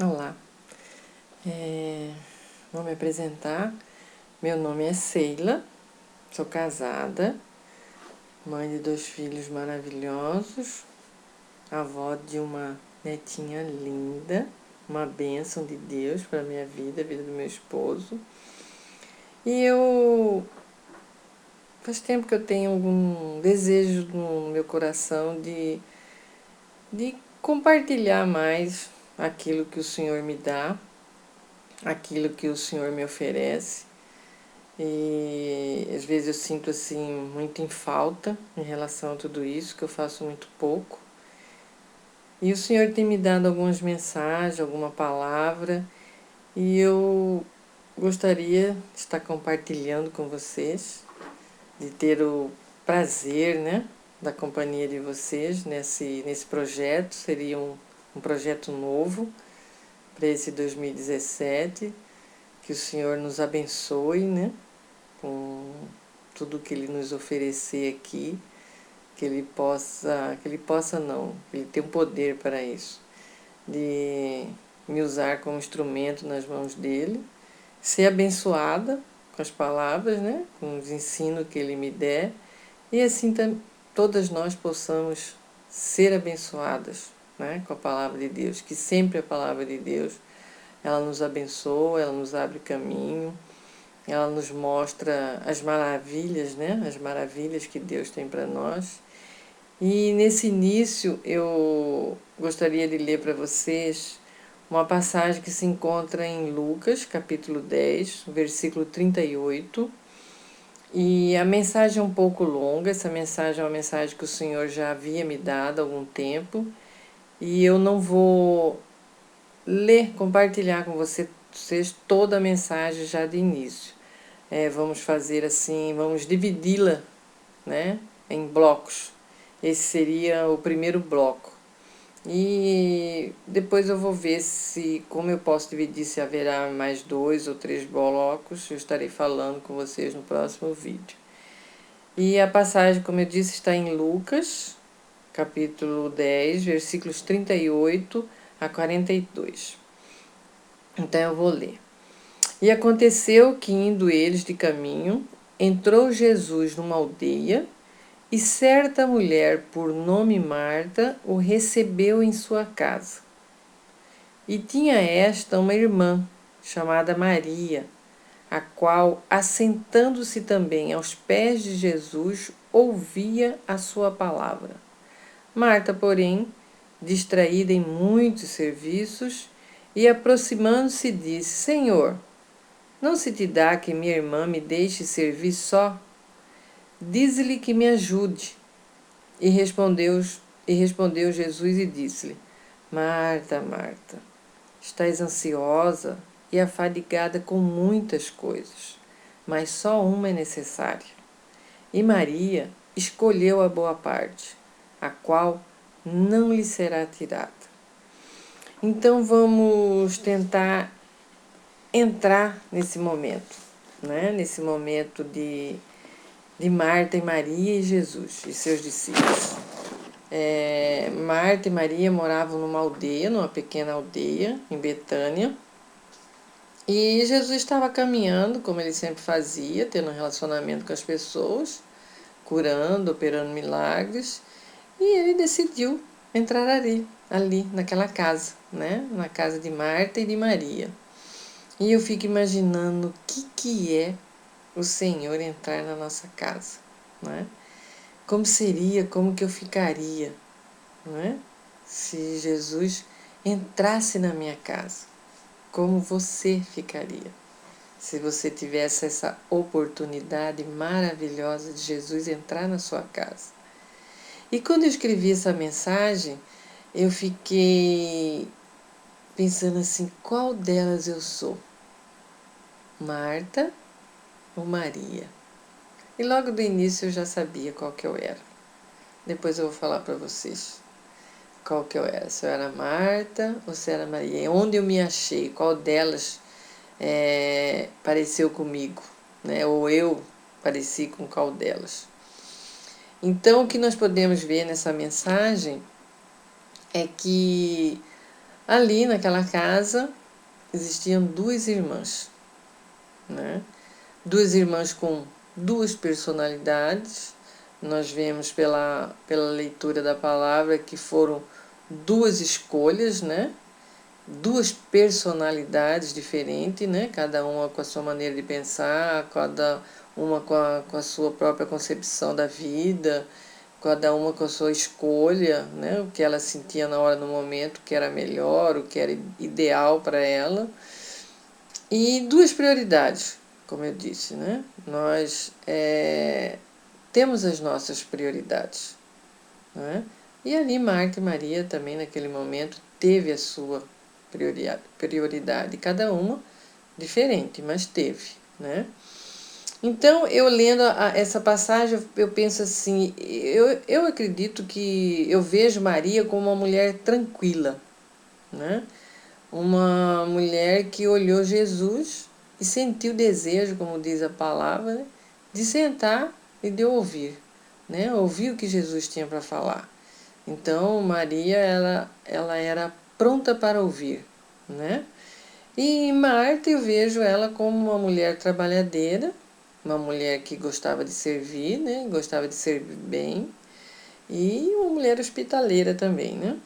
Olá, vou me apresentar. Meu nome é Sheila, sou casada, mãe de 2 filhos maravilhosos, avó de uma netinha linda, uma bênção de Deus para a minha vida, a vida do meu esposo. E faz tempo que eu tenho algum desejo no meu coração de compartilhar mais aquilo que o Senhor me dá, aquilo que o Senhor me oferece. E às vezes eu sinto assim muito em falta em relação a tudo isso, que eu faço muito pouco. E o Senhor tem me dado algumas mensagens, alguma palavra, e eu gostaria de estar compartilhando com vocês, de ter o prazer, né, da companhia de vocês nesse projeto. Seria um projeto novo para esse 2017, que o Senhor nos abençoe, né, com tudo que Ele nos oferecer aqui, que Ele possa não, que Ele tem um poder para isso, de me usar como instrumento nas mãos dEle, ser abençoada com as palavras, né, com os ensinos que Ele me der, e assim todas nós possamos ser abençoadas, né, com a palavra de Deus, que sempre a palavra de Deus, ela nos abençoa, ela nos abre caminho, ela nos mostra as maravilhas, né? As maravilhas que Deus tem para nós. E nesse início eu gostaria de ler para vocês uma passagem que se encontra em Lucas, capítulo 10, versículo 38. E a mensagem é um pouco longa, essa mensagem é uma mensagem que o Senhor já havia me dado há algum tempo. E eu não vou compartilhar com vocês toda a mensagem já de início. Vamos fazer assim, vamos dividi-la, né, em blocos. Esse seria o primeiro bloco. E depois eu vou ver como eu posso dividir, se haverá mais 2 ou 3 blocos. Eu estarei falando com vocês no próximo vídeo. E a passagem, como eu disse, está em Lucas, capítulo 10, versículos 38 a 42. Então eu vou ler. E aconteceu que, indo eles de caminho, entrou Jesus numa aldeia, e certa mulher, por nome Marta, o recebeu em sua casa. E tinha esta uma irmã, chamada Maria, a qual, assentando-se também aos pés de Jesus, ouvia a sua palavra. Marta, porém, distraída em muitos serviços, e aproximando-se, disse: Senhor, não se te dá que minha irmã me deixe servir só? Dize-lhe que me ajude. E respondeu Jesus e disse-lhe: Marta, Marta, estás ansiosa e afadigada com muitas coisas, mas só uma é necessária. E Maria escolheu a boa parte, a qual não lhe será tirada. Então vamos tentar entrar nesse momento, né? Nesse momento de Marta e Maria e Jesus e seus discípulos. Marta e Maria moravam numa aldeia, numa pequena aldeia, em Betânia. E Jesus estava caminhando, como ele sempre fazia, tendo um relacionamento com as pessoas, curando, operando milagres. E ele decidiu entrar ali naquela casa, né? Na casa de Marta e de Maria. E eu fico imaginando o que é o Senhor entrar na nossa casa, né? Como seria, como que eu ficaria, não é? Se Jesus entrasse na minha casa, como você ficaria? Se você tivesse essa oportunidade maravilhosa de Jesus entrar na sua casa. E quando eu escrevi essa mensagem, eu fiquei pensando assim, qual delas eu sou? Marta ou Maria? E logo do início eu já sabia qual que eu era. Depois eu vou falar para vocês qual que eu era. Se eu era Marta ou se era Maria. Onde eu me achei, qual delas pareceu comigo, né? Ou eu pareci com qual delas. Então o que nós podemos ver nessa mensagem é que Ali naquela casa existiam duas irmãs, né? Duas irmãs com duas personalidades. Nós vemos pela leitura da palavra que foram duas escolhas, né? Duas personalidades diferentes, né? Cada uma com a sua maneira de pensar, cada uma com a sua própria concepção da vida, cada uma com a sua escolha, né? O que ela sentia na hora, no momento, o que era melhor, o que era ideal para ela. E duas prioridades, como eu disse, né? Nós temos as nossas prioridades, né? E ali Marta e Maria também naquele momento teve a sua prioridade, cada uma diferente, mas teve, né? Então, eu lendo essa passagem, eu penso assim, eu acredito que eu vejo Maria como uma mulher tranquila, né? Uma mulher que olhou Jesus e sentiu desejo, como diz a palavra, né? De sentar e de ouvir, né? Ouvir o que Jesus tinha para falar. Então, Maria, ela era pronta para ouvir, né? E Marta, eu vejo ela como uma mulher trabalhadeira, uma mulher que gostava de servir, né? Gostava de servir bem, e uma mulher hospitaleira também, né?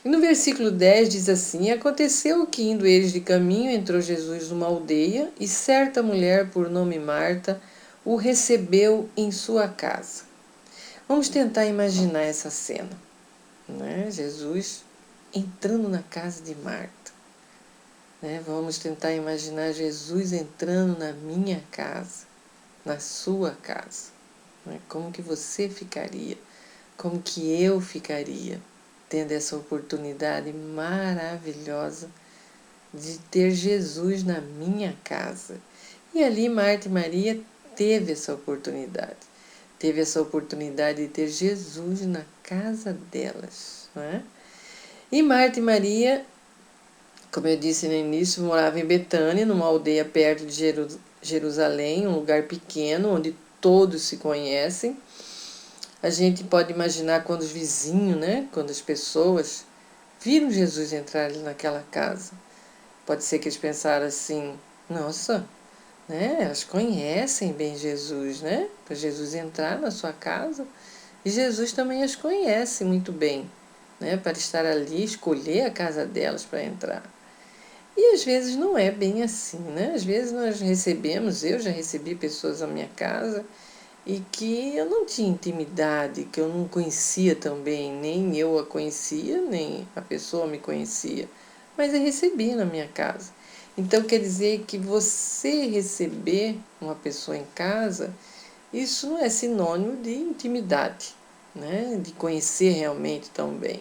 E no versículo 10 diz assim: Aconteceu que, indo eles de caminho, entrou Jesus numa aldeia, e certa mulher, por nome Marta, o recebeu em sua casa. Vamos tentar imaginar essa cena, né? Jesus entrando na casa de Marta. Né? Vamos tentar imaginar Jesus entrando na minha casa, na sua casa. Né? Como que você ficaria? Como que eu ficaria tendo essa oportunidade maravilhosa de ter Jesus na minha casa? E ali Marta e Maria teve essa oportunidade. Teve essa oportunidade de ter Jesus na casa delas. Né? E Marta e Maria, como eu disse no início, moravam em Betânia, numa aldeia perto de Jerusalém, um lugar pequeno onde todos se conhecem. A gente pode imaginar quando os vizinhos, né, quando as pessoas viram Jesus entrar ali naquela casa. Pode ser que eles pensaram assim: nossa, né, elas conhecem bem Jesus, né? Para Jesus entrar na sua casa. E Jesus também as conhece muito bem, né? Para estar ali, escolher a casa delas para entrar. E às vezes não é bem assim, né? Às vezes nós recebemos, eu já recebi pessoas na minha casa e que eu não tinha intimidade, que eu não conhecia também, nem eu a conhecia, nem a pessoa me conhecia, mas eu recebi na minha casa. Então quer dizer que você receber uma pessoa em casa, isso não é sinônimo de intimidade, né? De conhecer realmente tão bem.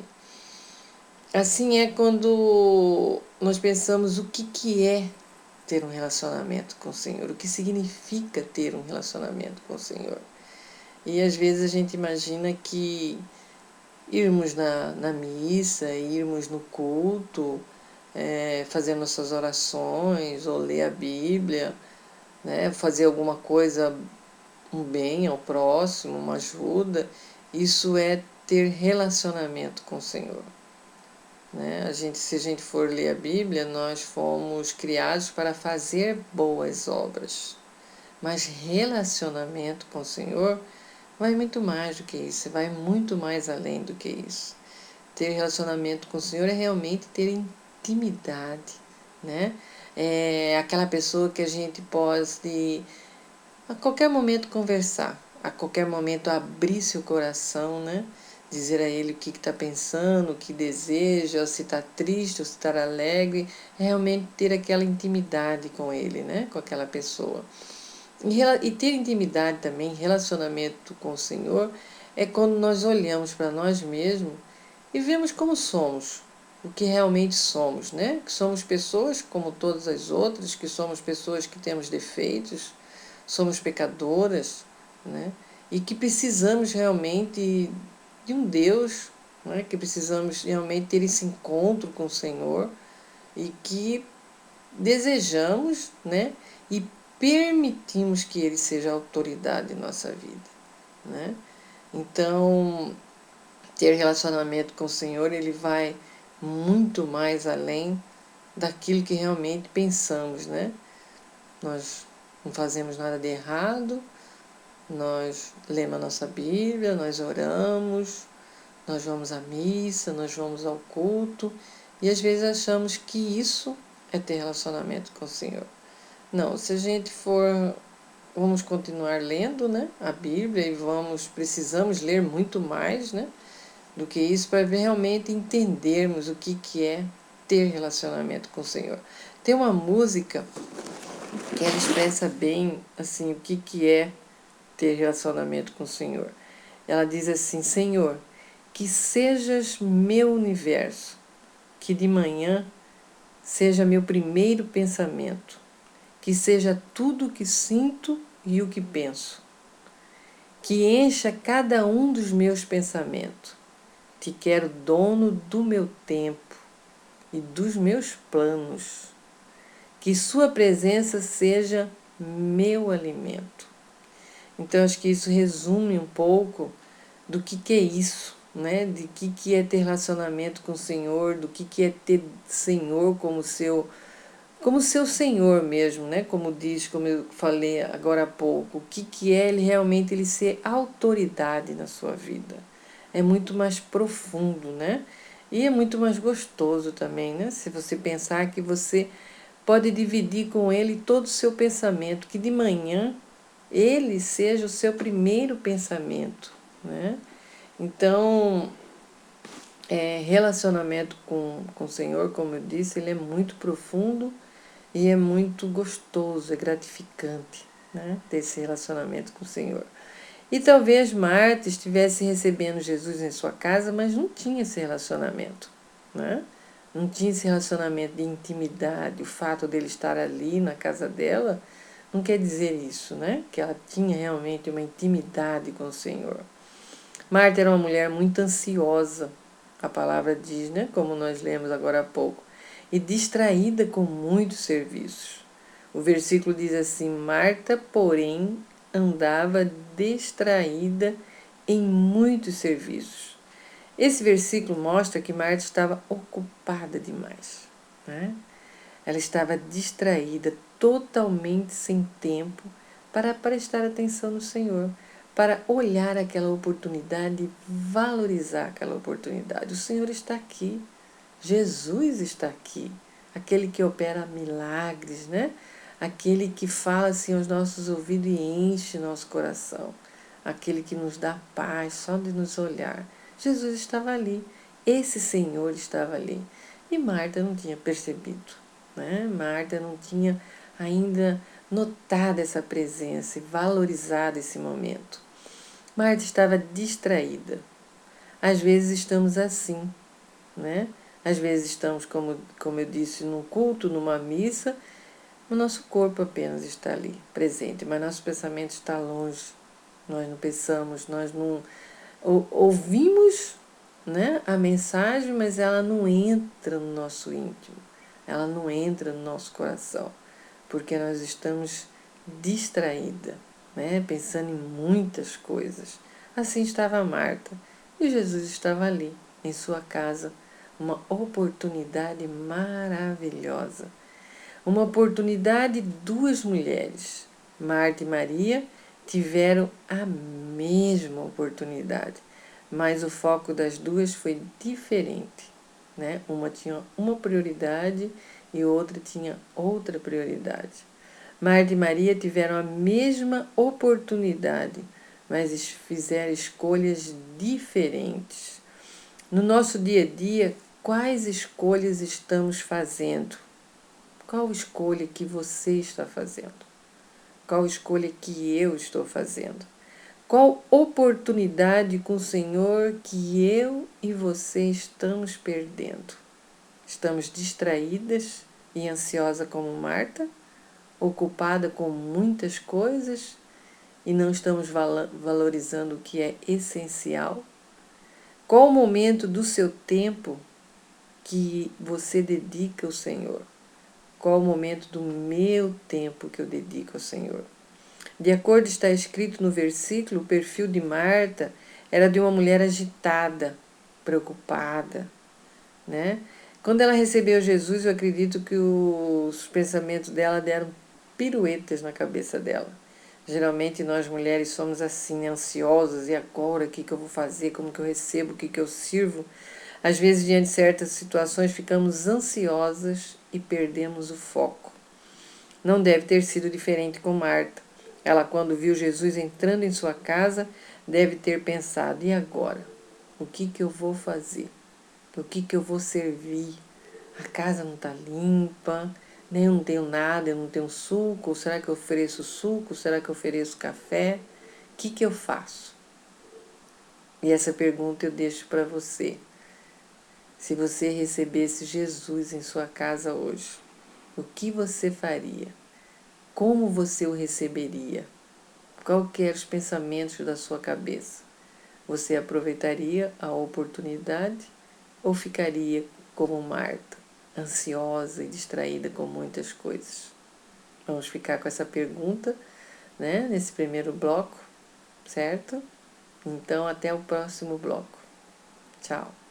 Assim é quando nós pensamos o que é ter um relacionamento com o Senhor, o que significa ter um relacionamento com o Senhor. E às vezes a gente imagina que irmos na missa, irmos no culto, fazer nossas orações, ou ler a Bíblia, né, fazer alguma coisa, um bem ao próximo, uma ajuda, isso é ter relacionamento com o Senhor. Né? Se a gente for ler a Bíblia, nós fomos criados para fazer boas obras. Mas relacionamento com o Senhor vai muito mais do que isso, vai muito mais além do que isso. Ter relacionamento com o Senhor é realmente ter intimidade, né? É aquela pessoa que a gente pode a qualquer momento conversar, a qualquer momento abrir seu coração, né? Dizer a ele o que está pensando, o que deseja, ou se está triste, ou se está alegre, é realmente ter aquela intimidade com ele, né? Com aquela pessoa. E ter intimidade também, relacionamento com o Senhor, é quando nós olhamos para nós mesmos e vemos como somos, o que realmente somos, né? Que somos pessoas como todas as outras, que somos pessoas que temos defeitos, somos pecadoras, né? E que precisamos realmente de um Deus, né? Que precisamos realmente ter esse encontro com o Senhor e que desejamos, né? E permitimos que Ele seja a autoridade em nossa vida, né? Então, ter relacionamento com o Senhor, Ele vai muito mais além daquilo que realmente pensamos, né? Nós não fazemos nada de errado, nós lemos a nossa Bíblia, nós oramos, nós vamos à missa, nós vamos ao culto e às vezes achamos que isso é ter relacionamento com o Senhor. Não, se a gente for, vamos continuar lendo, né, a Bíblia e precisamos ler muito mais, né, do que isso para realmente entendermos o que é ter relacionamento com o Senhor. Tem uma música que ela expressa bem assim o que é ter relacionamento com o Senhor. Ela diz assim: Senhor, que sejas meu universo, que de manhã seja meu primeiro pensamento, que seja tudo o que sinto e o que penso, que encha cada um dos meus pensamentos. Te quero dono do meu tempo e dos meus planos, que sua presença seja meu alimento. Então, acho que isso resume um pouco do que é isso, né? De que é ter relacionamento com o Senhor, do que é ter Senhor como seu Senhor mesmo, né? Como diz, como eu falei agora há pouco, o que é ele realmente ele ser autoridade na sua vida. É muito mais profundo, né? E é muito mais gostoso também, né? Se você pensar que você pode dividir com ele todo o seu pensamento, que de manhã ele seja o seu primeiro pensamento, né? Então, relacionamento com o Senhor, como eu disse, ele é muito profundo e é muito gostoso, é gratificante, né? Ter esse relacionamento com o Senhor. E talvez Marta estivesse recebendo Jesus em sua casa, mas não tinha esse relacionamento, né? Não tinha esse relacionamento de intimidade. O fato dele estar ali na casa dela não quer dizer isso, né? Que ela tinha realmente uma intimidade com o Senhor. Marta era uma mulher muito ansiosa, a palavra diz, né? Como nós lemos agora há pouco, e distraída com muitos serviços. O versículo diz assim: Marta, porém, andava distraída em muitos serviços. Esse versículo mostra que Marta estava ocupada demais, né? Ela estava distraída, totalmente sem tempo para prestar atenção no Senhor, para olhar aquela oportunidade e valorizar aquela oportunidade. O Senhor está aqui, Jesus está aqui, aquele que opera milagres, né? Aquele que fala assim aos nossos ouvidos e enche nosso coração, aquele que nos dá paz só de nos olhar. Jesus estava ali, esse Senhor estava ali. E Marta não tinha percebido, né? Marta não tinha ainda notado essa presença e valorizado esse momento. Marta estava distraída. Às vezes estamos assim, né? Às vezes estamos, como eu disse, num culto, numa missa, o nosso corpo apenas está ali, presente, mas nosso pensamento está longe. Nós não pensamos, nós não ouvimos, né, a mensagem, mas ela não entra no nosso íntimo, ela não entra no nosso coração, porque nós estamos distraídas, né, pensando em muitas coisas. Assim estava Marta, e Jesus estava ali, em sua casa, uma oportunidade maravilhosa. Uma oportunidade, duas mulheres, Marta e Maria, tiveram a mesma oportunidade, mas o foco das duas foi diferente, né? Uma tinha uma prioridade e outra tinha outra prioridade. Marta e Maria tiveram a mesma oportunidade, mas fizeram escolhas diferentes. No nosso dia a dia, quais escolhas estamos fazendo? Qual escolha que você está fazendo? Qual escolha que eu estou fazendo? Qual oportunidade com o Senhor que eu e você estamos perdendo? Estamos distraídas e ansiosas como Marta, ocupada com muitas coisas e não estamos valorizando o que é essencial? Qual o momento do seu tempo que você dedica ao Senhor? Qual o momento do meu tempo que eu dedico ao Senhor? De acordo com está escrito no versículo, o perfil de Marta era de uma mulher agitada, preocupada, né? Quando ela recebeu Jesus, eu acredito que os pensamentos dela deram piruetas na cabeça dela. Geralmente nós mulheres somos assim, ansiosas, e agora o que eu vou fazer, como que eu recebo, o que eu sirvo? Às vezes, diante de certas situações, ficamos ansiosas e perdemos o foco. Não deve ter sido diferente com Marta. Ela, quando viu Jesus entrando em sua casa, deve ter pensado: e agora? O que eu vou fazer? O que eu vou servir? A casa não está limpa, nem eu não tenho nada, eu não tenho suco. Será que eu ofereço suco? Será que eu ofereço café? O que eu faço? E essa pergunta eu deixo para você. Se você recebesse Jesus em sua casa hoje, o que você faria? Como você o receberia? Quais eram os pensamentos da sua cabeça? Você aproveitaria a oportunidade ou ficaria como Marta, ansiosa e distraída com muitas coisas? Vamos ficar com essa pergunta, né, nesse primeiro bloco, certo? Então, até o próximo bloco. Tchau!